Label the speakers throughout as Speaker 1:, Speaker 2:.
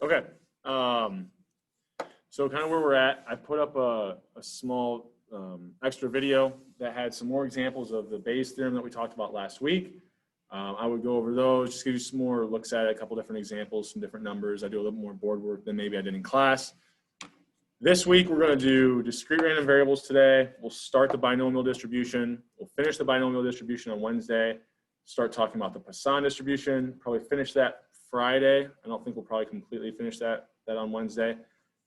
Speaker 1: Okay. So kind of where we're at, I put up a small extra video that had some more examples of the Bayes theorem that we talked about last week. I would go over those, just give you some more looks at it, a couple different examples, some different numbers. I do a little more board work than maybe I did in class. This week, we're going to do discrete random variables today. We'll start the binomial distribution. We'll finish the binomial distribution on Wednesday. Start talking about the Poisson distribution. Probably finish that Friday. I don't think we'll probably completely finish that on Wednesday.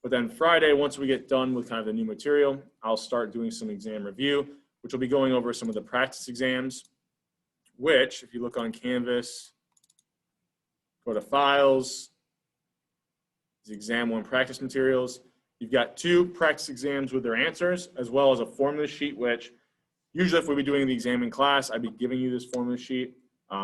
Speaker 1: But then Friday, once we get done with kind of the new material, I'll start doing some exam review, which will be going over some of the practice exams, which, if you look on Canvas, go to Files, Exam 1 Practice Materials. You've got 2 practice exams with their answers, as well as a formula sheet, which usually if we'd be doing the exam in class, I'd be giving you this formula sheet.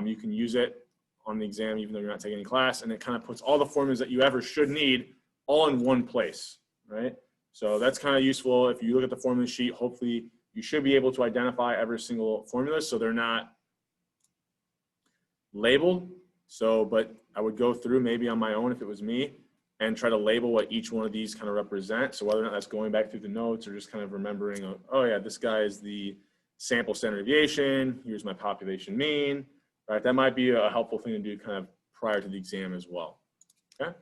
Speaker 1: You can use it on the exam even though you're not taking any class, and it kind of puts all the formulas that you ever should need all in one place, right? So that's kind of useful. If you look at the formula sheet, hopefully you should be able to identify every single formula so they're not labeled. So, but I would go through maybe on my own if it was me and try to label what each one of these kind of represent. So whether or not that's going back through the notes or just kind of remembering, oh yeah, this guy is the sample standard deviation, here's my population mean, right? That might be a helpful thing to do kind of prior to the exam as well, okay?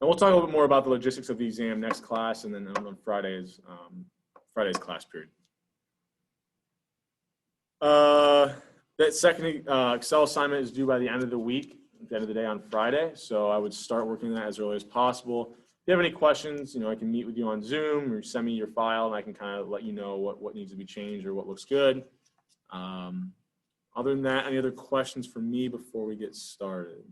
Speaker 1: And we'll talk a little bit more about the logistics of the exam next class and then on Friday's class period. That second Excel assignment is due by the end of the week, at the end of the day on Friday. So I would start working on that as early as possible. If you have any questions, I can meet with you on Zoom or send me your file and I can kind of let you know what needs to be changed or what looks good. Other than that, any other questions for me before we get started?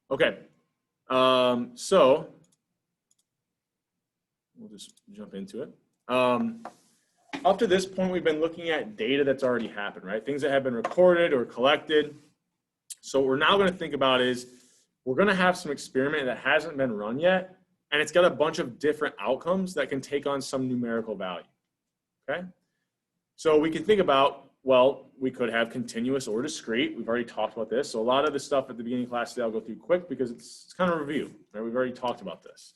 Speaker 1: Okay, so we'll just jump into it. Up to this point, we've been looking at data that's already happened, right? Things that have been recorded or collected. So what we're now going to think about is we're going to have some experiment that hasn't been run yet, and it's got a bunch of different outcomes that can take on some numerical value, okay? So we can think about, well, we could have continuous or discrete. We've already talked about this. So a lot of the stuff at the beginning of class today I'll go through quick because it's kind of a review, right? We've already talked about this.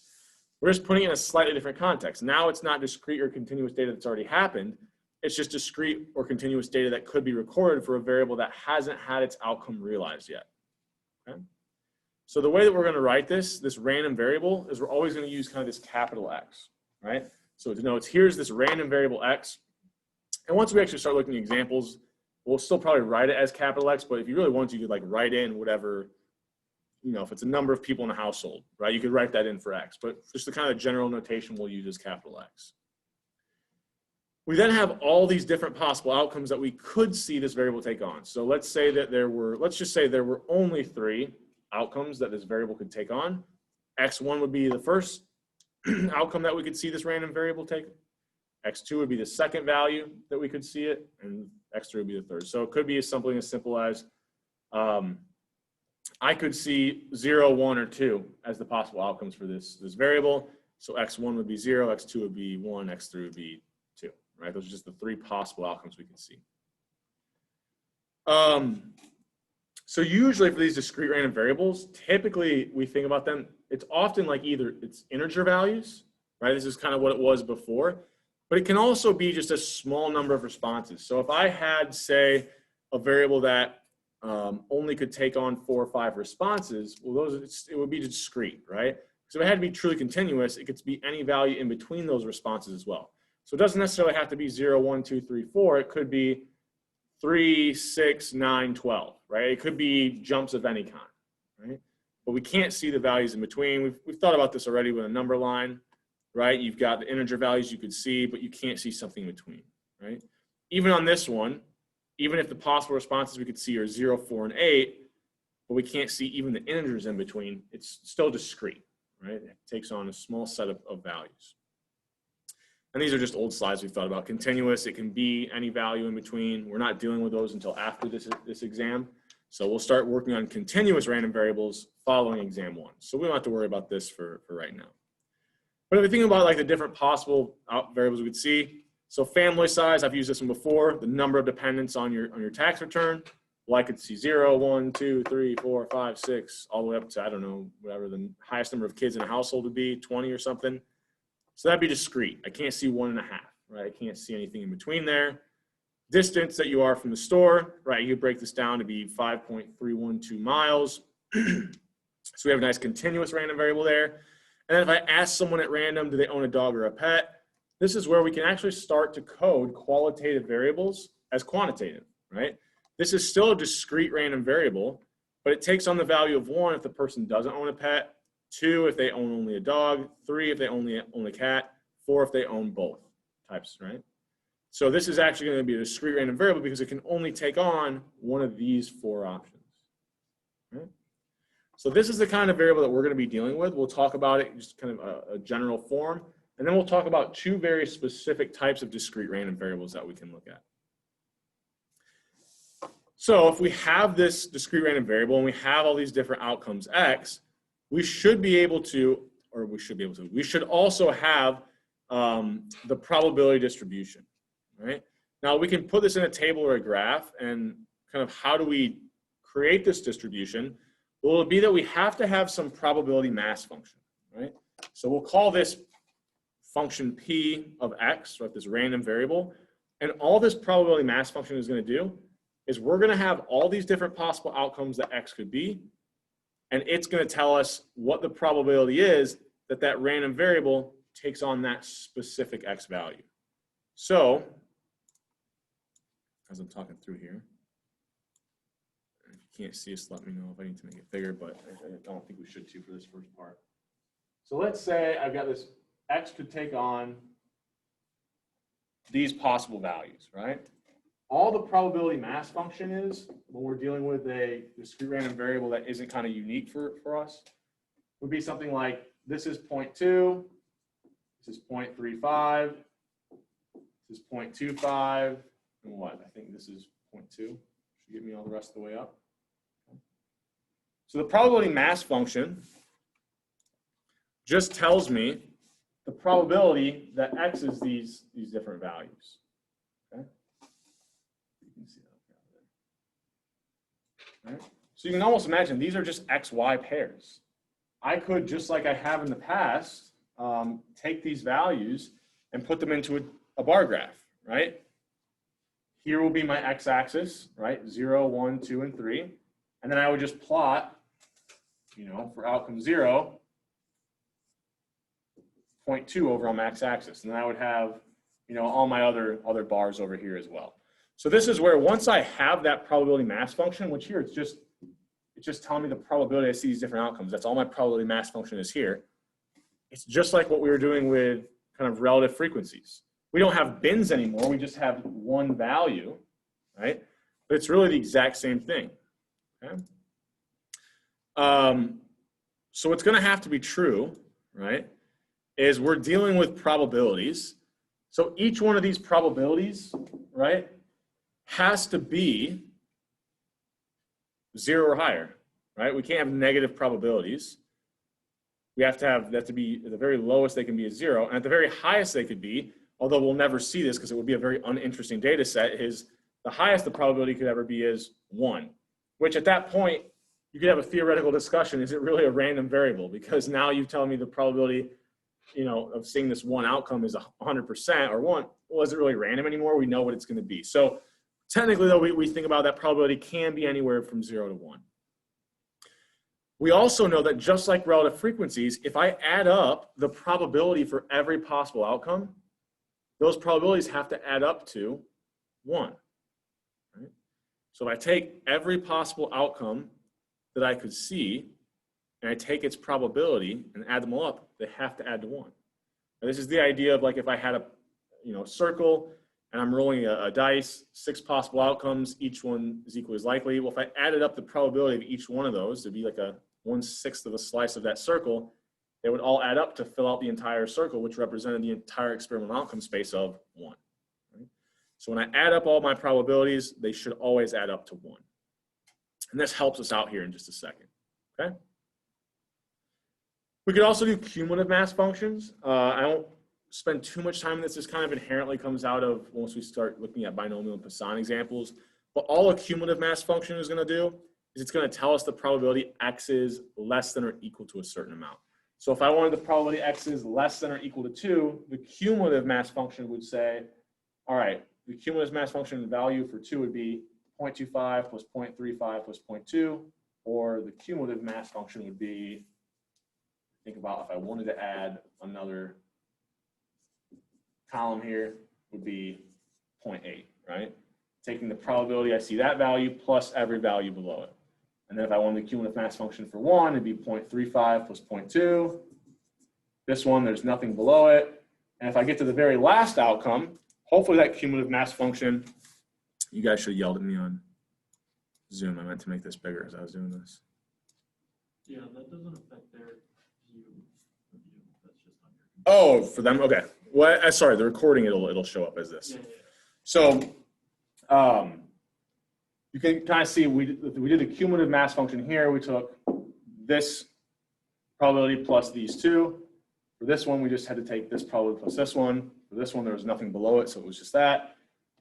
Speaker 1: We're just putting it in a slightly different context. Now it's not discrete or continuous data that's already happened. It's just discrete or continuous data that could be recorded for a variable that hasn't had its outcome realized yet, okay? So the way that we're going to write this random variable is we're always going to use kind of this capital X, right? So it denotes here's this random variable X. And once we actually start looking at examples, we'll still probably write it as capital X, but if you really want to, you could like write in whatever, if it's a number of people in a household, right? You could write that in for X, but just the kind of general notation we'll use is capital X. We then have all these different possible outcomes that we could see this variable take on. So let's say that let's just say there were only 3 outcomes that this variable could take on. X1 would be the first outcome that we could see this random variable take. X2 would be the second value that we could see it, and X3 would be the third. So it could be something as simple as I could see 0, 1, or 2 as the possible outcomes for this variable. So X1 would be 0, X2 would be 1, X3 would be 2, right? Those are just the 3 possible outcomes we can see. So usually for these discrete random variables, typically we think about them, it's often like either it's integer values, right? This is kind of what it was before, but it can also be just a small number of responses. So if I had, say, a variable that only could take on 4 or 5 responses, well, it would be discrete, right? So if it had to be truly continuous, it could be any value in between those responses as well. So it doesn't necessarily have to be 0, 1, 2, 3, 4. It could be 3, 6, 9, 12, right? It could be jumps of any kind, right? But we can't see the values in between. We've thought about this already with a number line, right? You've got the integer values you could see, but you can't see something in between, right? Even on this one, even if the possible responses we could see are 0, 4, and 8, but we can't see even the integers in between, it's still discrete, right? It takes on a small set of values. And these are just old slides we've thought about. Continuous, it can be any value in between. We're not dealing with those until after this exam. So we'll start working on continuous random variables following exam 1. So we don't have to worry about this for right now. But if we think about like the different possible variables we could see, so family size, I've used this one before, the number of dependents on your tax return, Well, I could see 0, 1, 2, 3, 4, 5, 6, all the way up to, I don't know, whatever the highest number of kids in a household would be, 20 or something. So that'd be discrete. I can't see 1.5, right? I can't see anything in between there. Distance that you are from the store, right? You break this down to be 5.312 miles. So we have a nice continuous random variable there. And then if I ask someone at random, do they own a dog or a pet? This is where we can actually start to code qualitative variables as quantitative, right? This is still a discrete random variable, but it takes on the value of 1 if the person doesn't own a pet, 2 if they own only a dog, 3 if they only own a cat, 4 if they own both types, right? So this is actually going to be a discrete random variable because it can only take on one of these 4 options, right? So this is the kind of variable that we're going to be dealing with. We'll talk about it in just kind of a general form, and then we'll talk about 2 very specific types of discrete random variables that we can look at. So if we have this discrete random variable and we have all these different outcomes x, we should be able to, we should also have the probability distribution, right? Now we can put this in a table or a graph, and kind of how do we create this distribution? Well, it'll be that we have to have some probability mass function, right? So we'll call this function p of x, right, this random variable. And all this probability mass function is going to do is we're going to have all these different possible outcomes that x could be, and it's going to tell us what the probability is that that random variable takes on that specific x value. So, as I'm talking through here, if you can't see us, let me know if I need to make it bigger, but I don't think we should too for this first part. So let's say I've got this x could take on these possible values, right? All the probability mass function is, when we're dealing with a discrete random variable that isn't kind of unique for us, would be something like, this is 0.2, this is 0.35, this is 0.25, and what? I think this is 0.2. Should get me all the rest of the way up. So the probability mass function just tells me the probability that x is these different values. Okay? You can see that. Right? So you can almost imagine these are just x, y pairs. I could, just like I have in the past, take these values and put them into a bar graph, right? Here will be my x-axis, right? 0, 1, 2, and 3. And then I would just plot, for outcome 0, 0.2 over on my x-axis. And then I would have, all my other bars over here as well. So this is where once I have that probability mass function, which here it's just telling me the probability I see these different outcomes. That's all my probability mass function is here. It's just like what we were doing with kind of relative frequencies. We don't have bins anymore. We just have one value, right? But it's really the exact same thing. Okay? So what's going to have to be true, right, is we're dealing with probabilities. So each one of these probabilities, right, has to be 0 or higher, right? We can't have negative probabilities. We have to have that to be at the very lowest they can be is 0, and at the very highest they could be, although we'll never see this because it would be a very uninteresting data set, is the highest the probability could ever be is 1, which at that point you could have a theoretical discussion. Is it really a random variable? Because now you tell me the probability, of seeing this one outcome is 100% or 1. Well, is it really random anymore? We know what it's going to be. So technically, though, we think about that probability can be anywhere from 0 to 1. We also know that just like relative frequencies, if I add up the probability for every possible outcome, those probabilities have to add up to 1. Right? So if I take every possible outcome that I could see, and I take its probability and add them all up, they have to add to 1. Now, this is the idea of like if I had a circle and I'm rolling a dice, 6 possible outcomes, each one is equally as likely. Well, if I added up the probability of each one of those, it'd be like a 1/6 of a slice of that circle. They would all add up to fill out the entire circle, which represented the entire experimental outcome space of 1. Right? So when I add up all my probabilities, they should always add up to 1. And this helps us out here in just a second. Okay? We could also do cumulative mass functions. I don't spend too much time on this. This kind of inherently comes out of once we start looking at binomial and Poisson examples. But all a cumulative mass function is going to do is it's going to tell us the probability x is less than or equal to a certain amount. So if I wanted the probability x is less than or equal to 2, the cumulative mass function would say, all right, the cumulative mass function value for 2 would be 0.25 plus 0.35 plus 0.2, or the cumulative mass function would be, think about if I wanted to add another column here, would be 0.8, right? Taking the probability I see that value plus every value below it. And then if I wanted the cumulative mass function for 1, it'd be 0.35 plus 0.2. This one, there's nothing below it. And if I get to the very last outcome, hopefully that cumulative mass function, you guys should have yelled at me on Zoom. I meant to make this bigger as I was doing this.
Speaker 2: Yeah, that doesn't affect their view. That's just on your computer.
Speaker 1: Oh, for them? Okay. Well, sorry, the recording, it'll show up as this.
Speaker 2: Yeah.
Speaker 1: So you can kind of see we did the cumulative mass function here. We took this probability plus these two. For this one, we just had to take this probability plus this one. For this one, there was nothing below it, so it was just that.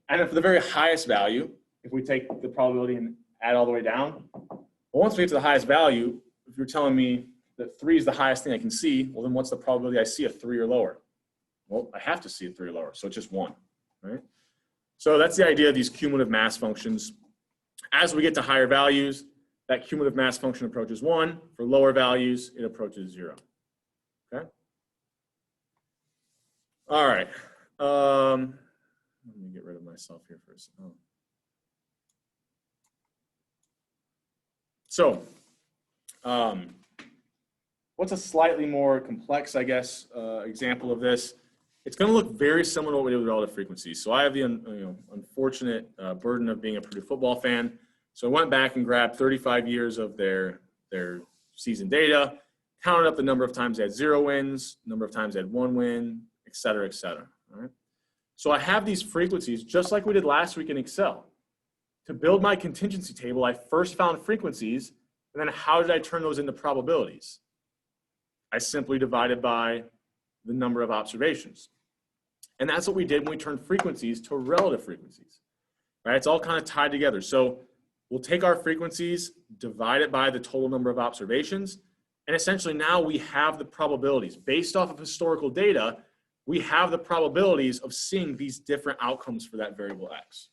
Speaker 1: And then for the very highest value, if we take the probability and add all the way down, well, once we get to the highest value, if you're telling me that 3 is the highest thing I can see, well, then what's the probability I see a 3 or lower? Well, I have to see a 3 or lower, so it's just 1, right? So that's the idea of these cumulative mass functions. As we get to higher values, that cumulative mass function approaches 1. For lower values, it approaches 0. Okay? All right. Let me get rid of myself here for a second. So, what's a slightly more complex, I guess, example of this? It's going to look very similar to what we did with relative frequencies. So I have the unfortunate burden of being a Purdue football fan. So I went back and grabbed 35 years of their season data, counted up the number of times they had 0 wins, number of times they had 1 win, et cetera, et cetera. All right? So I have these frequencies, just like we did last week in Excel. To build my contingency table, I first found frequencies, and then how did I turn those into probabilities? I simply divided by the number of observations. And that's what we did when we turned frequencies to relative frequencies. Right? It's all kind of tied together. So we'll take our frequencies, divide it by the total number of observations, and essentially now we have the probabilities. Based off of historical data, we have the probabilities of seeing these different outcomes for that variable x.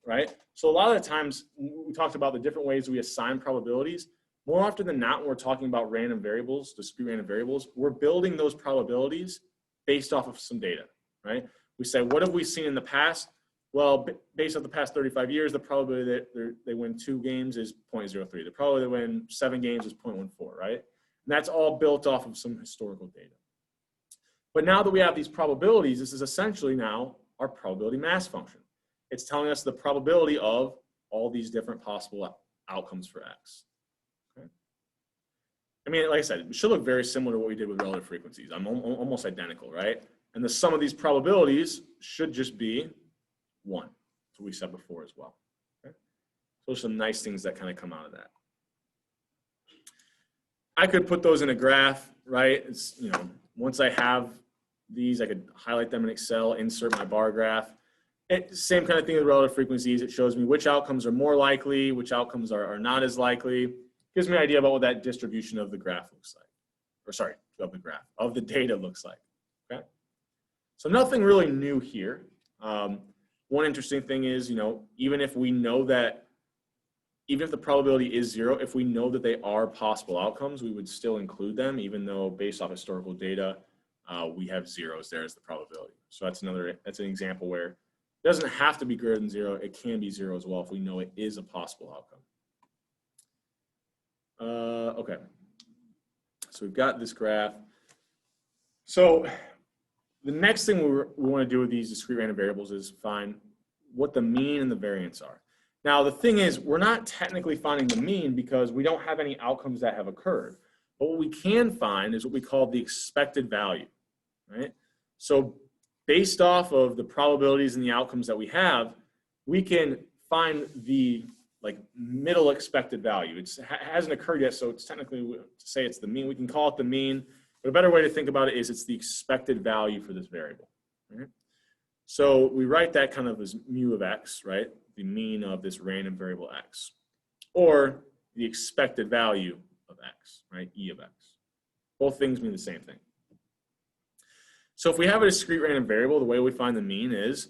Speaker 1: Right? So a lot of the times we talked about the different ways we assign probabilities. More often than not, when we're talking about random variables, discrete random variables, we're building those probabilities based off of some data, right? We say, what have we seen in the past? Well, based on the past 35 years, the probability that they win 2 games is 0.03. The probability they win 7 games is 0.14, right? And that's all built off of some historical data. But now that we have these probabilities, this is essentially now our probability mass function. It's telling us the probability of all these different possible outcomes for x. Okay. I mean, like I said, it should look very similar to what we did with relative frequencies. I'm almost identical, right? And the sum of these probabilities should just be 1. That's what we said before as well. Okay. So there's some nice things that kind of come out of that. I could put those in a graph, right? It's, once I have these, I could highlight them in Excel, insert my bar graph. Same kind of thing with relative frequencies. It shows me which outcomes are more likely, which outcomes are not as likely. Gives me an idea about what that distribution of the graph looks like. Or sorry, of the data looks like. Okay. So nothing really new here. One interesting thing is, even if we know that, even if the probability is 0, if we know that they are possible outcomes, we would still include them, even though based off historical data, we have zeros there as the probability. So that's an example where it doesn't have to be greater than 0. It can be 0 as well if we know it is a possible outcome. Okay. So we've got this graph. So the next thing we want to do with these discrete random variables is find what the mean and the variance are. Now, the thing is, we're not technically finding the mean because we don't have any outcomes that have occurred. But what we can find is what we call the expected value, right? So based off of the probabilities and the outcomes that we have, we can find the middle expected value. It hasn't occurred yet, so it's technically to say it's the mean. We can call it the mean, but a better way to think about it is it's the expected value for this variable. Right? So we write that kind of as mu of x, right? the mean of this random variable x, or the expected value of x, right, e of x. Both things mean the same thing. So if we have a discrete random variable, the way we find the mean is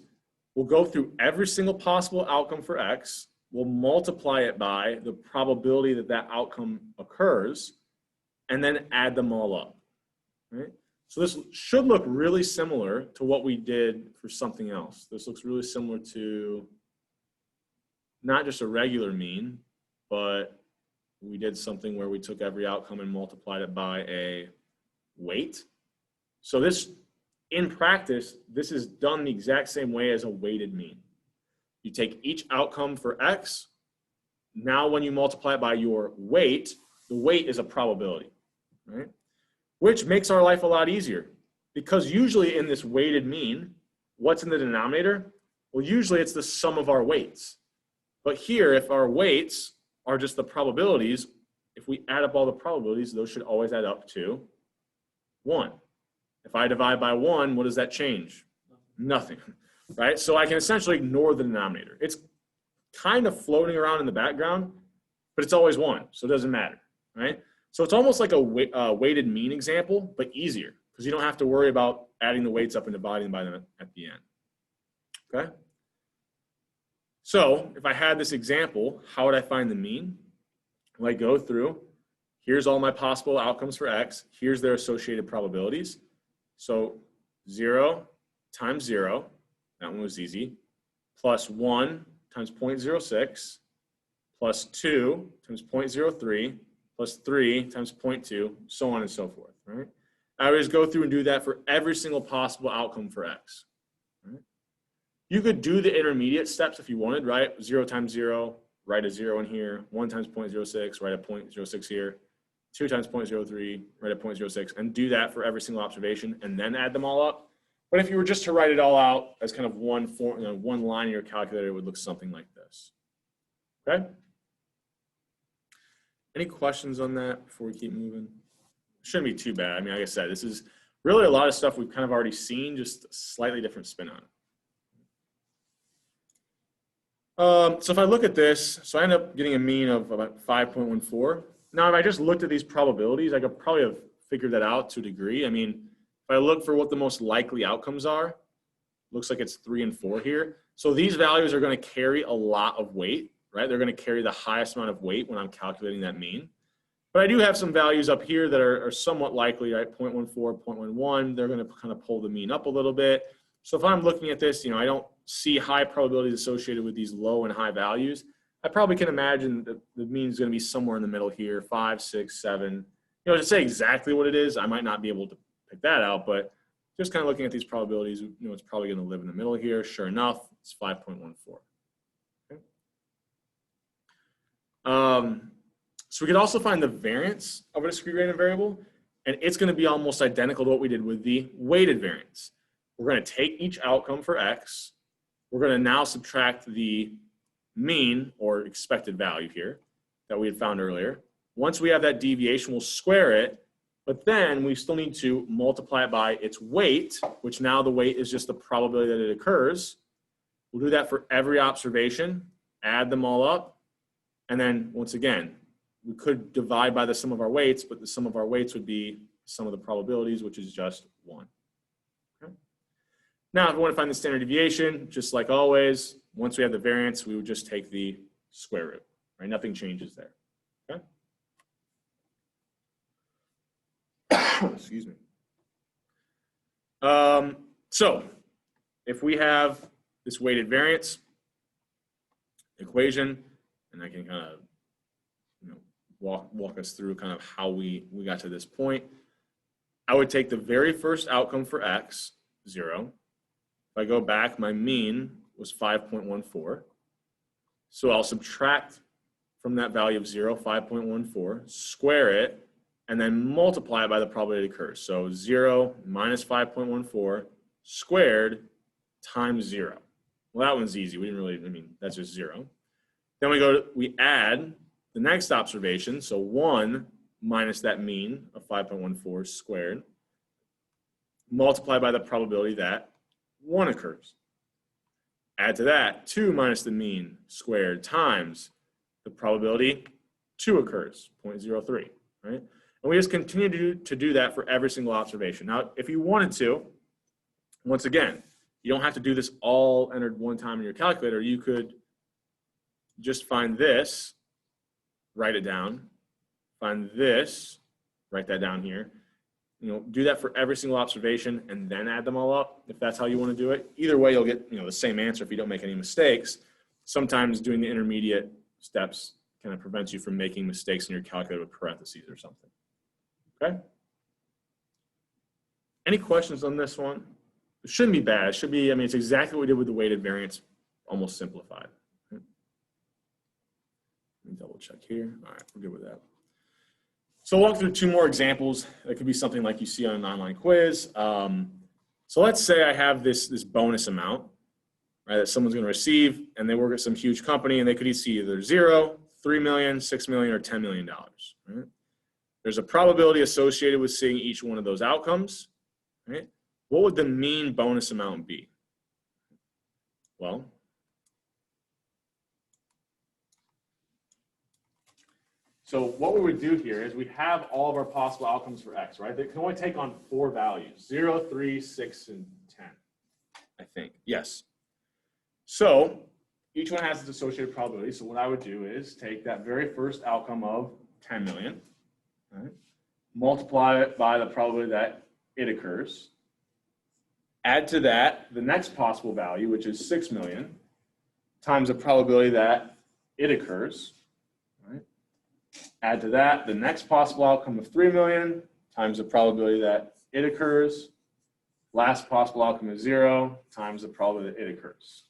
Speaker 1: we'll go through every single possible outcome for x, we'll multiply it by the probability that that outcome occurs, and then add them all up, right? So this should look really similar to what we did for something else. This looks really similar to not just a regular mean, but we did something where we took every outcome and multiplied it by a weight. So this, in practice, this is done the exact same way as a weighted mean. You take each outcome for x. Now when you multiply it by your weight, the weight is a probability, right? Which makes our life a lot easier, because usually in this weighted mean, what's in the denominator? Well, usually it's the sum of our weights. But here, if our weights are just the probabilities, if we add up all the probabilities, those should always add up to 1. If I divide by 1, what does that change? Nothing, right? So I can essentially ignore the denominator. It's kind of floating around in the background, but it's always 1, so it doesn't matter, right? So it's almost like a weighted mean example, but easier, because you don't have to worry about adding the weights up and dividing by them at the end, okay? So if I had this example, how would I find the mean? Well, I go through, here's all my possible outcomes for x, here's their associated probabilities. So 0 times 0, that one was easy, plus 1 times 0.06, plus 2 times 0.03, plus 3 times 0.2, so on and so forth, right? I would just go through and do that for every single possible outcome for x, right? You could do the intermediate steps if you wanted, right? 0 times 0, write a 0 in here. 1 times 0.06, write a 0.06 here. 2 times 0.03, write a 0.06, and do that for every single observation, and then add them all up. But if you were just to write it all out as kind of one line in your calculator, it would look something like this. Okay? Any questions on that before we keep moving? Shouldn't be too bad. I mean, like I said, this is really a lot of stuff we've kind of already seen, just a slightly different spin on it. So if I look at this, so I end up getting a mean of about 5.14. Now, if I just looked at these probabilities, I could probably have figured that out to a degree. I mean, if I look for what the most likely outcomes are, looks like it's 3 and 4 here. So these values are going to carry a lot of weight, right? They're going to carry the highest amount of weight when I'm calculating that mean. But I do have some values up here that are somewhat likely, right? 0.14, 0.11, they're going to kind of pull the mean up a little bit. So if I'm looking at this, I don't see high probabilities associated with these low and high values. I probably can imagine that the mean is going to be somewhere in the middle here, 5, 6, 7. To say exactly what it is, I might not be able to pick that out, but just kind of looking at these probabilities, it's probably going to live in the middle here. Sure enough, it's 5.14. Okay. So we could also find the variance of a discrete random variable, and it's going to be almost identical to what we did with the weighted variance. We're going to take each outcome for x. We're going to now subtract the mean or expected value here that we had found earlier. Once we have that deviation, we'll square it, but then we still need to multiply it by its weight, which now the weight is just the probability that it occurs. We'll do that for every observation, add them all up, and then once again, we could divide by the sum of our weights, but the sum of our weights would be the sum of the probabilities, which is just 1. Okay. Now, if we want to find the standard deviation, just like always, once we have the variance, we would just take the square root, right? Nothing changes there, okay? Excuse me. So if we have this weighted variance equation, and I can kind of walk us through kind of how we got to this point, I would take the very first outcome for x, 0. If I go back, my mean was 5.14. So I'll subtract from that value of 0, 5.14, square it, and then multiply it by the probability it occurs. So 0 minus 5.14 squared times 0. Well, that one's easy. We didn't really, that's just 0. Then we add the next observation. So 1 minus that mean of 5.14 squared, multiplied by the probability that 1 occurs. Add to that 2 minus the mean squared times the probability 2 occurs, 0.03, right? And we just continue to do that for every single observation. Now, if you wanted to, once again, you don't have to do this all entered one time in your calculator. You could just find this, write it down, find this, write that down here. Do that for every single observation and then add them all up if that's how you want to do it. Either way, you'll get the same answer if you don't make any mistakes. Sometimes doing the intermediate steps kind of prevents you from making mistakes in your calculator with parentheses or something. Okay? Any questions on this one? It shouldn't be bad. It should be, it's exactly what we did with the weighted variance, almost simplified. Okay. Let me double check here. All right, we're good with that. So I'll walk through 2 more examples. It could be something like you see on an online quiz. So let's say I have this bonus amount, right, that someone's going to receive, and they work at some huge company, and they could see either 0, 3 million, 6 million, or $10 million. Right? There's a probability associated with seeing each one of those outcomes. Right? What would the mean bonus amount be? Well, so what we would do here is we'd have all of our possible outcomes for x, right? They can only take on 4 values, 0, 3, 6, and 10, I think. Yes. So each one has its associated probability. So what I would do is take that very first outcome of 10 million, right? Multiply it by the probability that it occurs. Add to that the next possible value, which is 6 million, times the probability that it occurs. Add to that the next possible outcome of 3 million times the probability that it occurs. Last possible outcome is 0 times the probability that it occurs.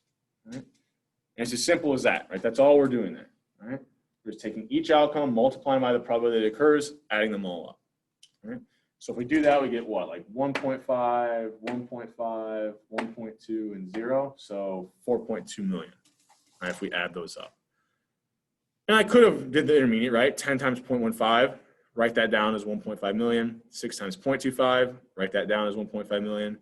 Speaker 1: Right? And it's as simple as that, right? That's all we're doing there. Right? We're just taking each outcome, multiplying by the probability that it occurs, adding them all up. Right? So if we do that, we get what? Like 1.5, 1.5, 1.2, and 0. So 4.2 million, right, if we add those up. And I could have did the intermediate, right? 10 times 0.15, write that down as 1.5 million. 6 times 0.25, write that down as 1.5 million.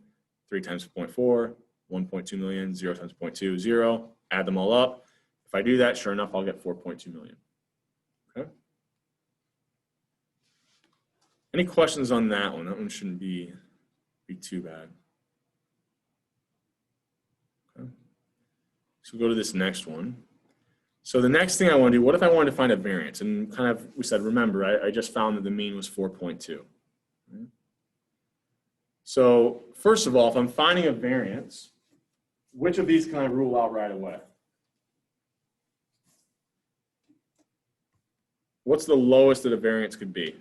Speaker 1: 3 times 0.4, 1.2 million. 0 times 0.2, 0. Add them all up. If I do that, sure enough, I'll get 4.2 million. Okay. Any questions on that one? That one shouldn't be too bad. Okay. So go to this next one. So the next thing I want to do, what if I wanted to find a variance? And kind of, we said, remember, I just found that the mean was 4.2. Right? So first of all, if I'm finding a variance, which of these can I rule out right away? What's the lowest that a variance could be?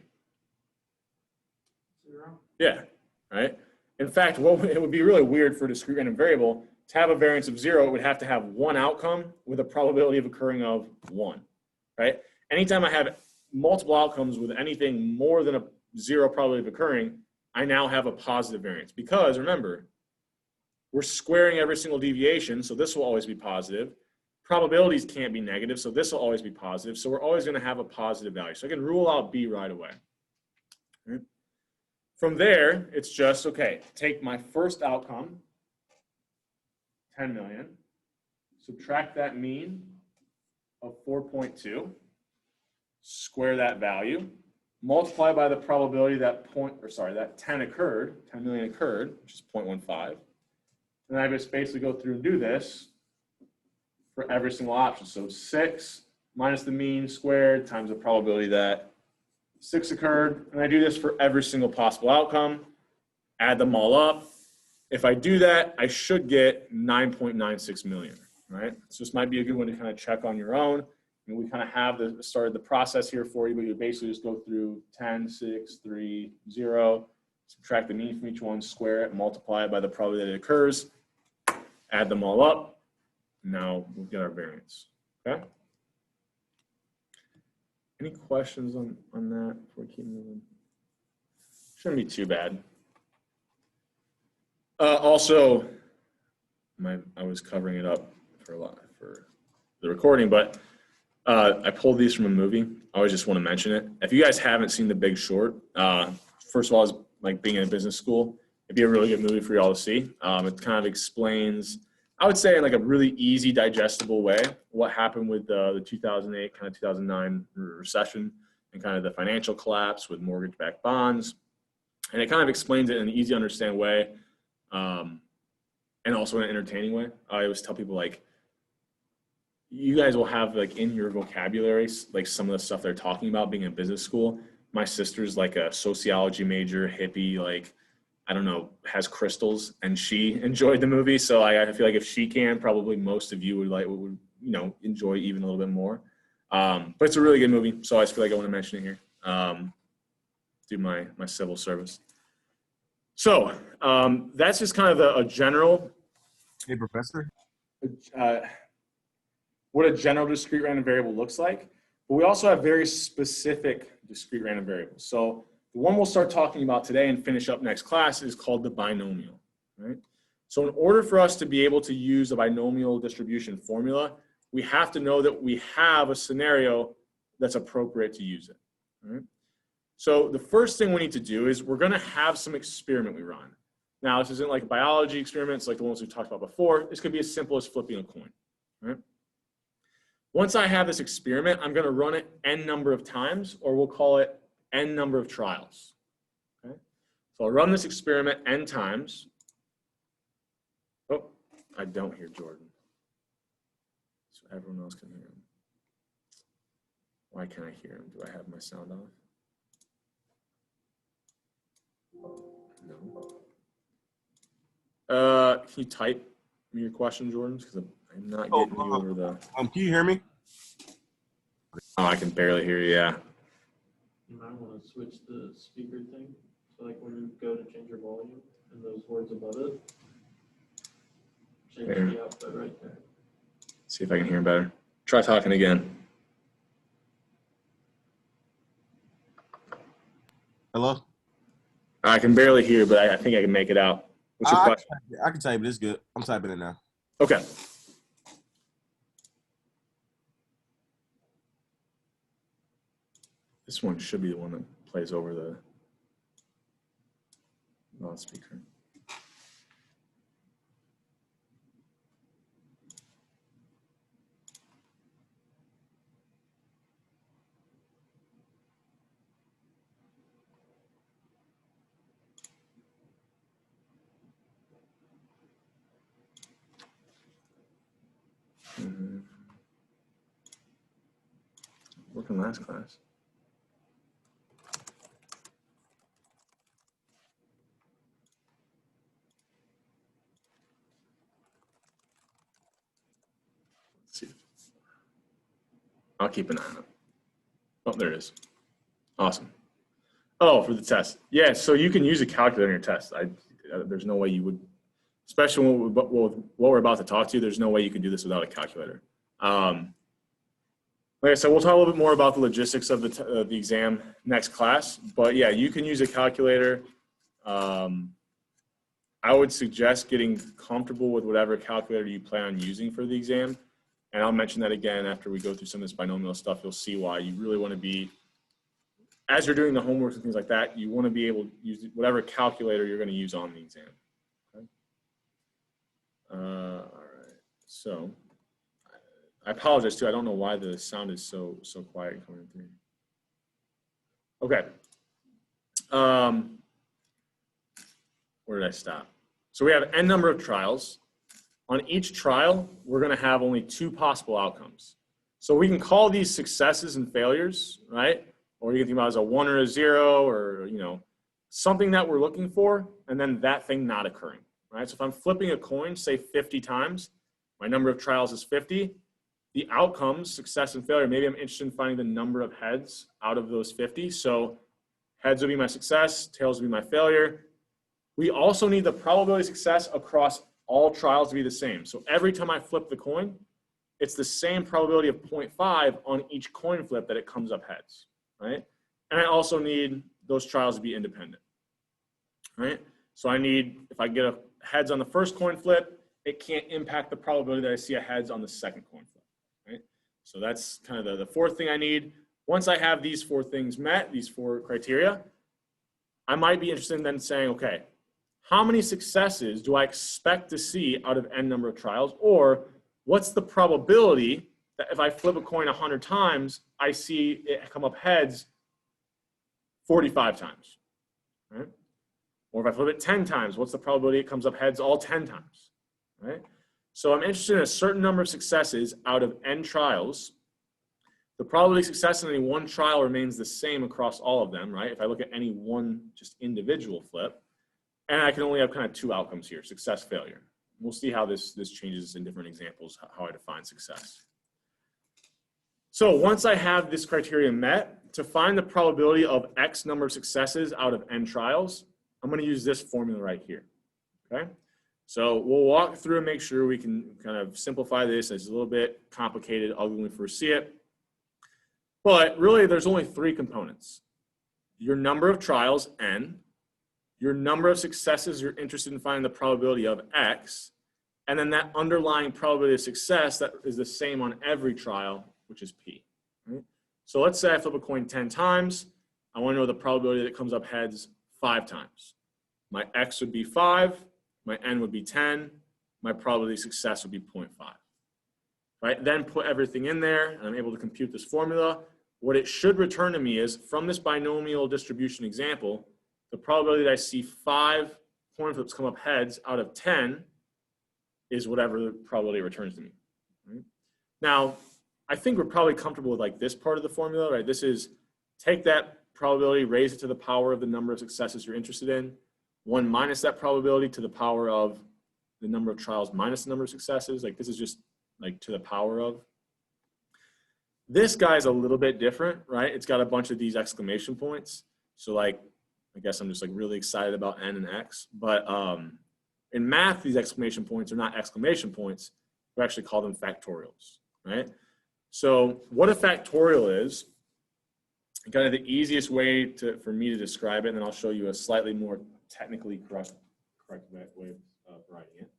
Speaker 2: 0.
Speaker 1: Yeah, right? In fact, it would be really weird for a discrete random variable to have a variance of 0, it would have to have one outcome with a probability of occurring of 1, right? Anytime I have multiple outcomes with anything more than a 0 probability of occurring, I now have a positive variance. Because remember, we're squaring every single deviation, so this will always be positive. Probabilities can't be negative, so this will always be positive. So we're always going to have a positive value. So I can rule out B right away. Right? From there, it's just, okay, take my first outcome, 10 million, subtract that mean of 4.2, square that value, multiply by the probability that 10 million occurred, which is 0.15. And I just basically go through and do this for every single option. So 6 minus the mean squared times the probability that 6 occurred. And I do this for every single possible outcome, add them all up. If I do that, I should get 9.96 million, right? So this might be a good one to kind of check on your own. And we kind of have started the process here for you, but you basically just go through 10, 6, 3, 0, subtract the mean from each one, square it, multiply it by the probability that it occurs, add them all up. Now we'll get our variance, okay? Any questions on that before we keep moving? Shouldn't be too bad. Also, I was covering it up for the recording, but I pulled these from a movie. I always just want to mention it. If you guys haven't seen The Big Short, first of all, it's like being in a business school. It'd be a really good movie for y'all to see. It kind of explains I would say in like a really easy, digestible way, what happened with the 2008, kind of 2009 recession and kind of the financial collapse with mortgage-backed bonds. And it kind of explains it in an easy to understand way, and also in an entertaining way. I always tell people, like, you guys will have like in your vocabulary, like some of the stuff they're talking about being in business school. My sister's like a sociology major, hippie, like, I don't know, has crystals, and she enjoyed the movie. So I feel like if she can, probably most of you would enjoy even a little bit more. But it's a really good movie. So I just feel like I want to mention it here. Do my civil service. So that's just kind of a general.
Speaker 3: Hey, Professor.
Speaker 1: What a general discrete random variable looks like. But we also have very specific discrete random variables. So the one we'll start talking about today and finish up next class is called the binomial, right? So in order for us to be able to use a binomial distribution formula, we have to know that we have a scenario that's appropriate to use it, right? So the first thing we need to do is we're going to have some experiment we run. Now, this isn't like biology experiments like the ones we talked about before. This could be as simple as flipping a coin, right? Once I have this experiment, I'm going to run it n number of times, or we'll call it n number of trials. Okay? So I'll run this experiment n times. Oh, I don't hear Jordan. So everyone else can hear him. Why can't I hear him? Do I have my sound off? No. Can you type me your question, Jordan? Because I'm not getting you over the.
Speaker 3: Can you hear me?
Speaker 1: Oh, I can barely hear you. Yeah.
Speaker 2: You might want to switch the speaker thing. So like when you go to change your volume and those words above it, change the output right there.
Speaker 1: See if I can hear him better. Try talking again.
Speaker 3: Hello?
Speaker 1: I can barely hear, but I think I can make it out. What's your question?
Speaker 3: I can type it. It's good. I'm typing it now.
Speaker 1: Okay. This one should be the one that plays over the loudspeaker. Working last class. Let's see. I'll keep an eye on it. Oh, there it is. Awesome. Oh, for the test. Yeah, so you can use a calculator in your test. There's no way you would, especially with what we're about to talk to, there's no way you can do this without a calculator. Like I said, we'll talk a little bit more about the logistics of the exam next class. But yeah, you can use a calculator. I would suggest getting comfortable with whatever calculator you plan on using for the exam. And I'll mention that again after we go through some of this binomial stuff. You'll see why you really want to be, as you're doing the homework and things like that, you want to be able to use whatever calculator you're going to use on the exam. Okay? All right. So I apologize too. I don't know why the sound is so quiet coming through. Okay. Where did I stop? So we have n number of trials. On each trial, we're going to have only two possible outcomes. So we can call these successes and failures, right? Or you can think about it as a 1 or a 0, or something that we're looking for, and then that thing not occurring, right? So if I'm flipping a coin, say 50 times, my number of trials is 50. The outcomes, success and failure, maybe I'm interested in finding the number of heads out of those 50. So heads will be my success, tails will be my failure. We also need the probability of success across all trials to be the same. So every time I flip the coin, it's the same probability of 0.5 on each coin flip that it comes up heads, right? And I also need those trials to be independent, right? So I need, if I get a heads on the first coin flip, it can't impact the probability that I see a heads on the second coin flip, right? So that's kind of the fourth thing I need. Once I have these four things met, these four criteria, I might be interested in then saying, okay, how many successes do I expect to see out of n number of trials? Or what's the probability that if I flip a coin 100 times, I see it come up heads 45 times, right? Or if I flip it 10 times, what's the probability it comes up heads all 10 times, right? So I'm interested in a certain number of successes out of n trials. The probability of success in any one trial remains the same across all of them, right? If I look at any one just individual flip, and I can only have kind of two outcomes here, success, failure. We'll see how this changes in different examples, how I define success. So once I have this criteria met, to find the probability of X number of successes out of n trials, I'm going to use this formula right here, okay? So we'll walk through and make sure we can kind of simplify this. It's a little bit complicated when we first see it. But really, there's only three components. Your number of trials, n, your number of successes you're interested in finding the probability of X, and then that underlying probability of success that is the same on every trial, which is P. Right? So let's say I flip a coin 10 times. I want to know the probability that it comes up heads 5 times. My X would be 5, my N would be 10, my probability of success would be 0.5. Right? Then put everything in there, and I'm able to compute this formula. What it should return to me is, from this binomial distribution example, the probability that I see 5 coin flips come up heads out of 10 is whatever the probability returns to me. Right? Now, I think we're probably comfortable with like this part of the formula, right? This is take that probability, raise it to the power of the number of successes you're interested in, 1 minus that probability to the power of the number of trials minus the number of successes. Like this is just like to the power of. This guy is a little bit different, right? It's got a bunch of these exclamation points. So like, I guess I'm just like really excited about n and x. But in math, these exclamation points are not exclamation points. We actually call them factorials, right? So what a factorial is, kind of the easiest way for me to describe it, and then I'll show you a slightly more technically correct way of writing it.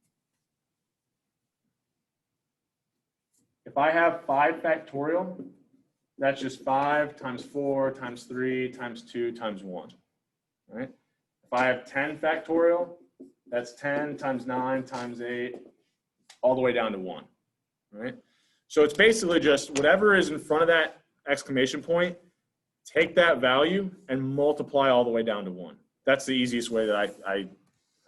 Speaker 1: If I have 5 factorial, that's just 5 times 4 times 3 times 2 times 1, right? If I have 10 factorial, that's 10 times 9 times 8, all the way down to 1, right? So it's basically just whatever is in front of that exclamation point, take that value and multiply all the way down to 1. That's the easiest way that I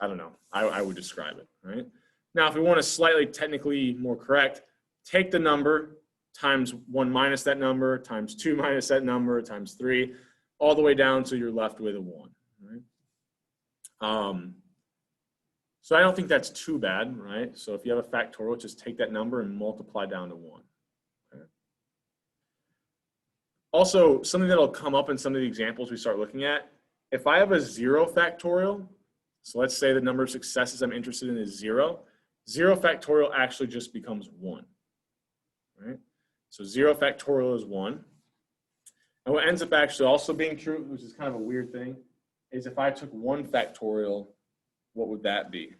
Speaker 1: don't know, I would describe it, right? Now, if we want to slightly technically more correct, take the number times 1 minus that number times 2 minus that number times 3, all the way down so you're left with a 1, right? So I don't think that's too bad, right? So if you have a factorial, just take that number and multiply down to 1. Okay. Also, something that'll come up in some of the examples we start looking at, if I have a 0 factorial, so let's say the number of successes I'm interested in is 0, 0 factorial actually just becomes 1, right? So 0 factorial is 1. And what ends up actually also being true, which is kind of a weird thing, is if I took 1 factorial, what would that be?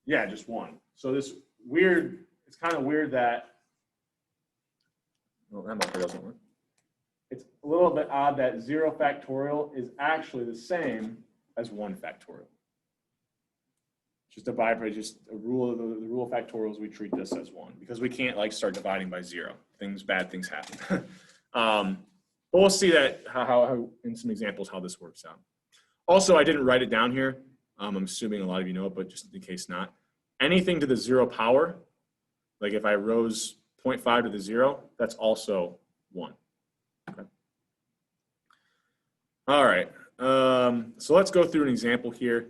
Speaker 1: Yeah, just 1. So this weird, it's kind of weird that, well, that marker doesn't work. It's a little bit odd that 0 factorial is actually the same as 1 factorial. Just a byproduct, just a rule of the rule of factorials, we treat this as 1 because we can't like start dividing by 0. Bad things happen. But we'll see that how in some examples how this works out. Also, I didn't write it down here. I'm assuming a lot of you know it, but just in case not. Anything to the 0 power, like if I rose 0.5 to the 0, that's also 1. Okay. All right. So let's go through an example here.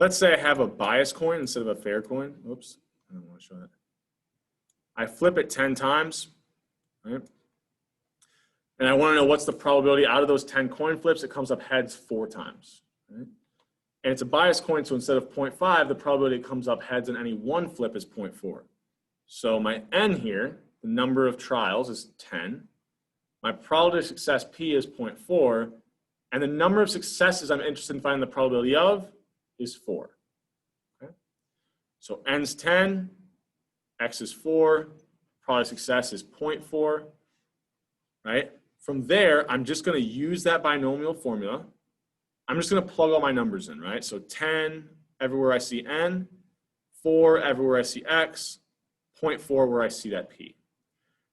Speaker 1: Let's say I have a bias coin instead of a fair coin. Oops, I don't want to show that. I flip it 10 times, right? And I want to know what's the probability out of those 10 coin flips, it comes up heads 4 times, right? And it's a bias coin, so instead of 0.5, the probability it comes up heads in any one flip is 0.4. So my n here, the number of trials, is 10. My probability of success p is 0.4, and the number of successes I'm interested in finding the probability of is 4. Okay? So n's 10, x is 4, probability of success is 0.4, right? From there, I'm just going to use that binomial formula. I'm just going to plug all my numbers in, right? So 10 everywhere I see n, 4 everywhere I see x, 0.4 where I see that p.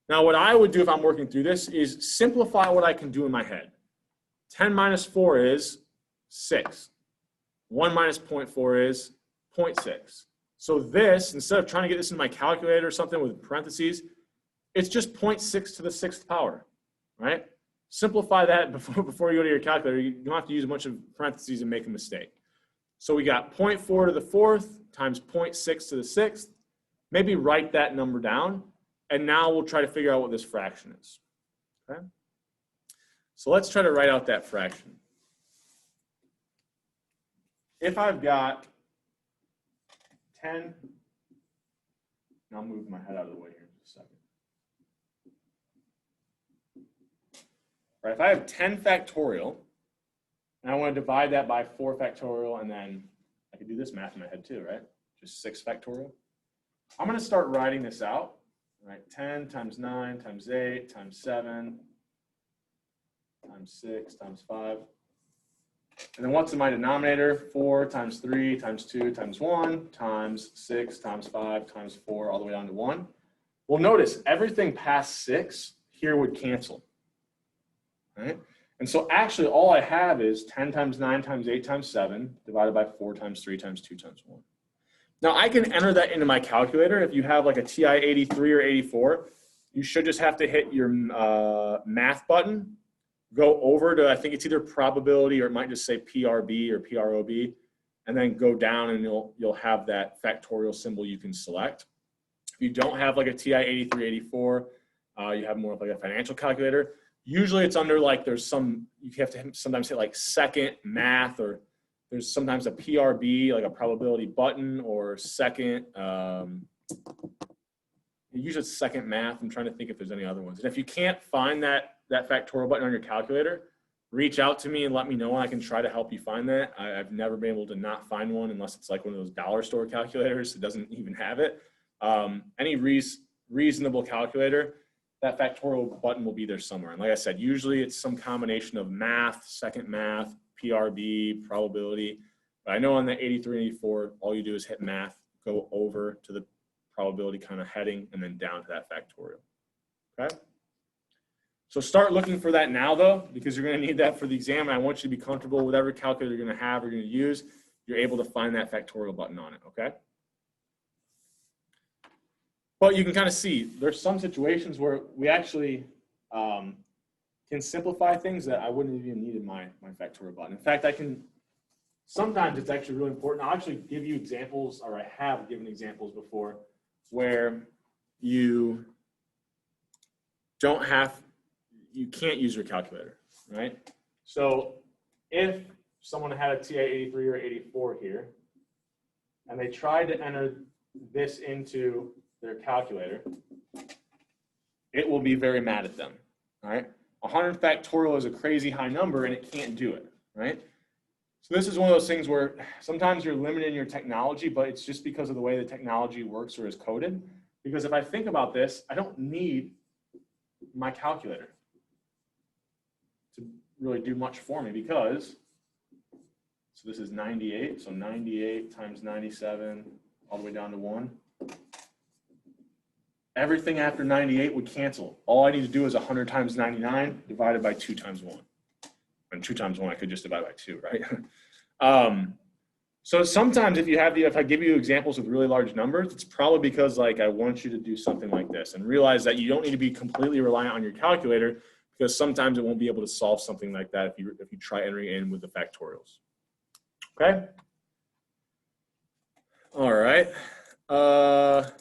Speaker 1: Now, what I would do if I'm working through this is simplify what I can do in my head. 10 minus 4 is 6. 1 minus 0.4 is 0.6. So this, instead of trying to get this in my calculator or something with parentheses, it's just 0.6 to the 6th power, right? Simplify that before you go to your calculator. You don't have to use a bunch of parentheses and make a mistake. So we got 0.4 to the 4th times 0.6 to the 6th. Maybe write that number down, and now we'll try to figure out what this fraction is, okay? So let's try to write out that fraction. If I've got 10, I'll move my head out of the way here in just a second. Right, if I have 10 factorial, and I want to divide that by 4 factorial, and then I can do this math in my head too, right? Just 6 factorial. I'm going to start writing this out, right? 10 times 9 times 8 times 7 times 6 times 5. And then what's in my denominator? 4 times 3 times 2 times 1 times 6 times 5 times 4 all the way down to 1. Well, notice everything past 6 here would cancel. Right? And so actually all I have is 10 times 9 times 8 times 7 divided by 4 times 3 times 2 times 1. Now I can enter that into my calculator. If you have like a TI 83 or 84, you should just have to hit your math button, go over to, I think it's either probability or it might just say PRB or PROB, and then go down and you'll have that factorial symbol you can select. If you don't have like a TI 83, 84, you have more of like a financial calculator. Usually it's under like there's some, you have to sometimes hit like second math, or there's sometimes a PRB, like a probability button, or second, usually it's second math. I'm trying to think if there's any other ones. And if you can't find that factorial button on your calculator, reach out to me and let me know, and I can try to help you find that. I've never been able to not find one unless it's like one of those dollar store calculators that doesn't even have it. Any reasonable calculator, that factorial button will be there somewhere. And like I said, usually it's some combination of math, second math, PRB, probability. But I know on the 83 and 84, all you do is hit math, go over to the probability kind of heading, and then down to that factorial, okay? So start looking for that now though, because you're gonna need that for the exam, and I want you to be comfortable with whatever calculator you're gonna have or you're gonna use, you're able to find that factorial button on it, okay? But you can kind of see there's some situations where we actually can simplify things that I wouldn't even need in my factorial button. In fact, sometimes it's actually really important. I'll actually give you examples, or I have given examples before, where you can't use your calculator, right? So if someone had a TA 83 or 84 here, and they tried to enter this into their calculator, it will be very mad at them, all right? 100 factorial is a crazy high number and it can't do it, right? So this is one of those things where sometimes you're limited in your technology, but it's just because of the way the technology works or is coded. Because if I think about this, I don't need my calculator to really do much for me, because, so this is 98, so 98 times 97 all the way down to 1. Everything after 98 would cancel. All I need to do is 100 times 99 divided by 2 times 1. And 2 times 1, I could just divide by 2, right? So sometimes if I give you examples with really large numbers, it's probably because like I want you to do something like this, and realize that you don't need to be completely reliant on your calculator, because sometimes it won't be able to solve something like that if you try entering in with the factorials. Okay? All right. I'm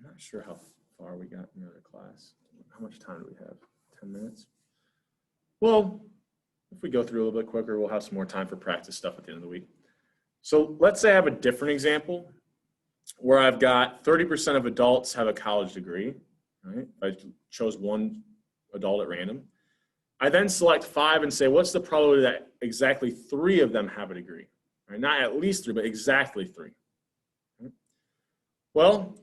Speaker 1: not sure how far we got in the other class. How much time do we have? 10 minutes? Well, if we go through a little bit quicker, we'll have some more time for practice stuff at the end of the week. So let's say I have a different example where I've got 30% of adults have a college degree, right? I chose one adult at random. I then select 5 and say, what's the probability that exactly 3 of them have a degree? Right? Not at least 3, but exactly 3. Right? Well,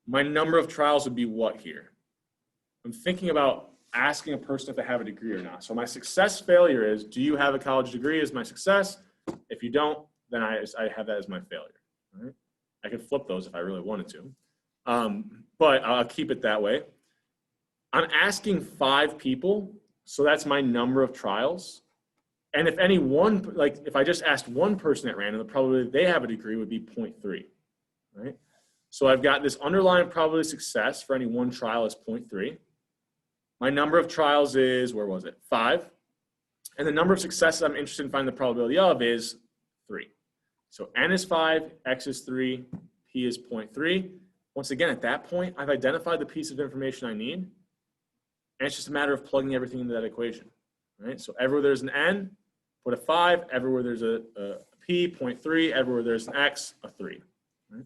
Speaker 1: my number of trials would be what here? I'm thinking about asking a person if they have a degree or not. So my success failure is, do you have a college degree is my success. If you don't, then I have that as my failure. Right? I could flip those if I really wanted to, but I'll keep it that way. I'm asking 5 people, so that's my number of trials. And if any one, like if I just asked one person at random, the probability they have a degree would be 0.3, right? So I've got this underlying probability of success for any one trial is 0.3. My number of trials is, where was it? 5. And the number of successes I'm interested in finding the probability of is 3. So n is 5, x is 3, p is 0.3. Once again, at that point, I've identified the piece of information I need. And it's just a matter of plugging everything into that equation, right? So everywhere there's an n, put a 5. Everywhere there's a p, 0.3. Everywhere there's an x, a 3. Right?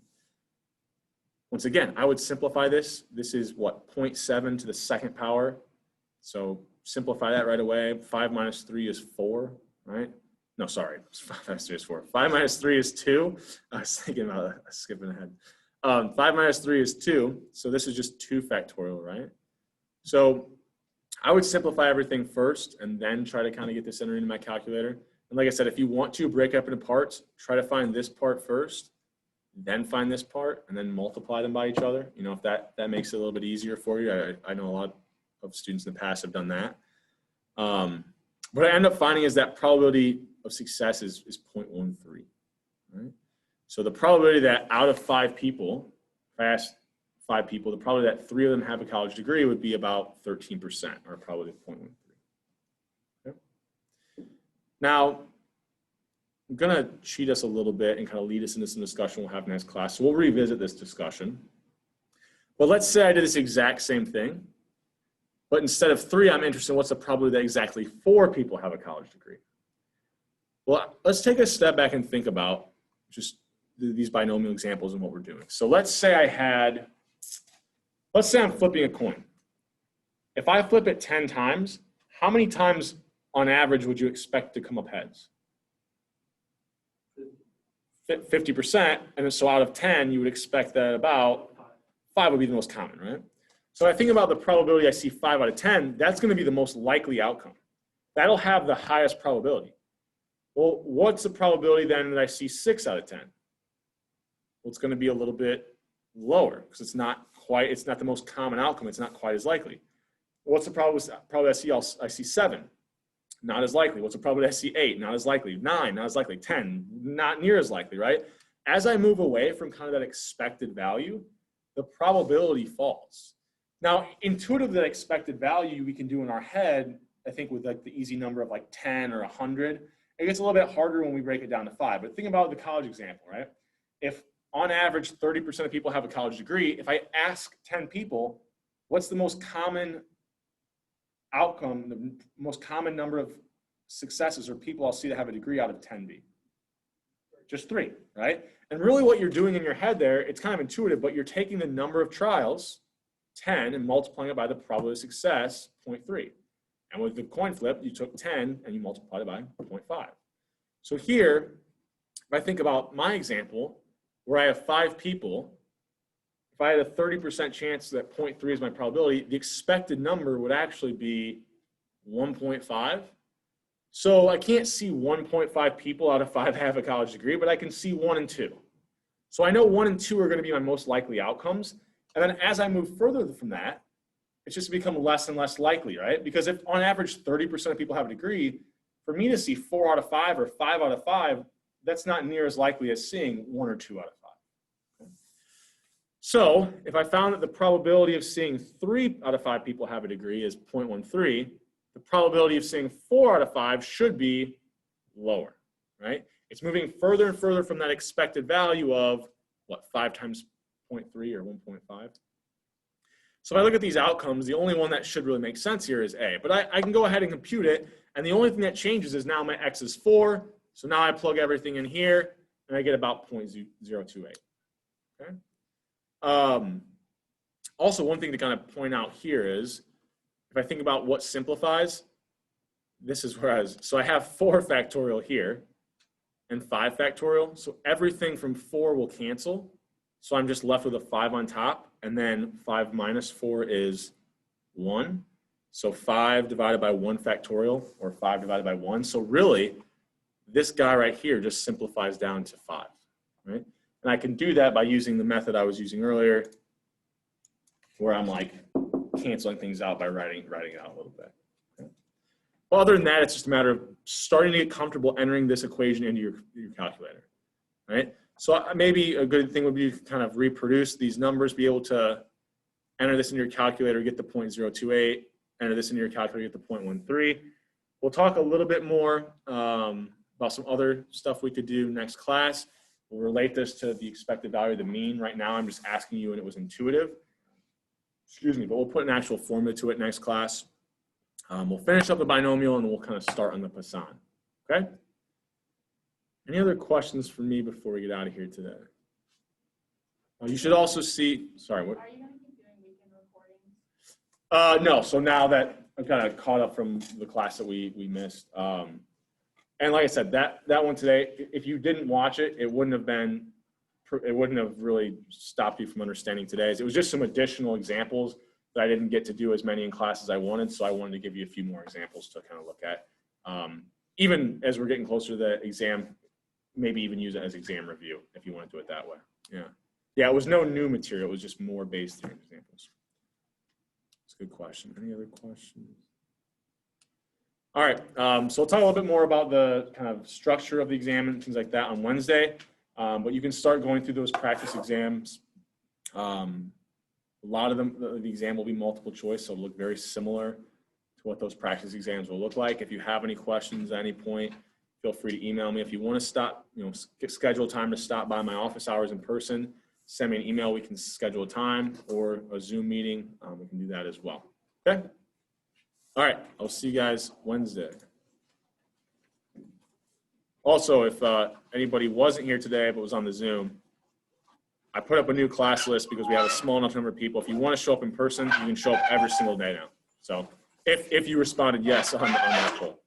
Speaker 1: Once again, I would simplify this. This is what, 0.7 to the second power. So simplify that right away. 5 minus 3 is 4, right? No, sorry, 5 minus 3 is 4. 5 minus 3 is 2. I was thinking about skipping ahead. 5 minus 3 is 2. So this is just 2 factorial, right? So I would simplify everything first and then try to kind of get this entered into my calculator. And like I said, if you want to break up into parts, try to find this part first, then find this part, and then multiply them by each other. You know, if that makes it a little bit easier for you. I know a lot of students in the past have done that. What I end up finding is that probability of success is 0.13, right? So the probability that out of 5 people, if I asked 5 people, the probability that 3 of them have a college degree would be about 13%, or probably 0.13. Okay. Now, I'm going to cheat us a little bit and kind of lead us into some discussion we'll have next class. So we'll revisit this discussion. But let's say I did this exact same thing, but instead of 3, I'm interested in what's the probability that exactly 4 people have a college degree. Well, let's take a step back and think about just these binomial examples and what we're doing. So let's say I'm flipping a coin. If I flip it 10 times, how many times on average would you expect to come up heads? 50%, and so out of 10, you would expect that about 5 would be the most common, right? So I think about the probability I see 5 out of 10, that's going to be the most likely outcome. That'll have the highest probability. Well, what's the probability then that I see 6 out of 10? Well, it's going to be a little bit lower because it's not the most common outcome. It's not quite as likely. What's the probability I see 7? Not as likely. What's the probability I see 8? Not as likely. 9, not as likely. 10, not near as likely, right? As I move away from kind of that expected value, the probability falls. Now, intuitively, that expected value we can do in our head, I think with like the easy number of like 10 or 100. It gets a little bit harder when we break it down to 5. But think about the college example, right? If on average 30% of people have a college degree, if I ask 10 people, what's the most common outcome, the most common number of successes or people I'll see that have a degree out of 10 be? Just 3, right? And really what you're doing in your head there, it's kind of intuitive, but you're taking the number of trials, 10, and multiplying it by the probability of success, 0.3. And with the coin flip, you took 10 and you multiplied it by 0.5. So here, if I think about my example, where I have 5 people, if I had a 30% chance that 0.3 is my probability, the expected number would actually be 1.5. So I can't see 1.5 people out of 5 have a college degree, but I can see 1 and 2. So I know 1 and 2 are going to be my most likely outcomes. And then as I move further from that, it's just become less and less likely, right? Because if on average 30% of people have a degree, for me to see 4 out of 5 or 5 out of 5, that's not near as likely as seeing 1 or 2 out of 5. Okay? So if I found that the probability of seeing 3 out of 5 people have a degree is 0.13, the probability of seeing 4 out of 5 should be lower, right? It's moving further and further from that expected value of, what, 5 times 0.3 or 1.5? So if I look at these outcomes, the only one that should really make sense here is A. But I can go ahead and compute it, and the only thing that changes is now my x is 4. So now I plug everything in here, and I get about 0.028. Okay. Also, one thing to kind of point out here is, if I think about what simplifies, this is where so I have 4 factorial here and 5 factorial. So everything from 4 will cancel. So I'm just left with a 5 on top, and then 5 minus 4 is 1. So 5 divided by 1 factorial, or 5 divided by 1. So really, this guy right here just simplifies down to 5, right? And I can do that by using the method I was using earlier, where I'm like canceling things out by writing it out a little bit. Okay. Well, other than that, it's just a matter of starting to get comfortable entering this equation into your calculator, right? So maybe a good thing would be to kind of reproduce these numbers, be able to enter this in your calculator, get the 0.028, enter this in your calculator, get the 0.13. We'll talk a little bit more about some other stuff we could do next class. We'll relate this to the expected value of the mean. Right now, I'm just asking you and it was intuitive. Excuse me, but we'll put an actual formula to it next class. We'll finish up the binomial and we'll kind of start on the Poisson, okay? Any other questions for me before we get out of here today? You should also see, sorry, what?
Speaker 4: Are you going to keep doing weekend recordings?
Speaker 1: No, so now that I'm kind of caught up from the class that we missed. And like I said, that one today, if you didn't watch it, it wouldn't have really stopped you from understanding today's. It was just some additional examples that I didn't get to do as many in class as I wanted. So I wanted to give you a few more examples to kind of look at. Even as we're getting closer to the exam, maybe even use it as exam review if you want to do it that way. Yeah. Yeah, it was no new material. It was just more base theorem examples. That's a good question. Any other questions? All right, so we'll talk a little bit more about the kind of structure of the exam and things like that on Wednesday. But you can start going through those practice exams. A lot of them, the exam will be multiple choice, so it'll look very similar to what those practice exams will look like. If you have any questions at any point, feel free to email me. If you want to stop, schedule time to stop by my office hours in person, send me an email. We can schedule a time or a Zoom meeting. We can do that as well. Okay. All right. I'll see you guys Wednesday. Also, if anybody wasn't here today but was on the Zoom, I put up a new class list because we have a small enough number of people. If you want to show up in person, you can show up every single day now. So if you responded yes on that poll.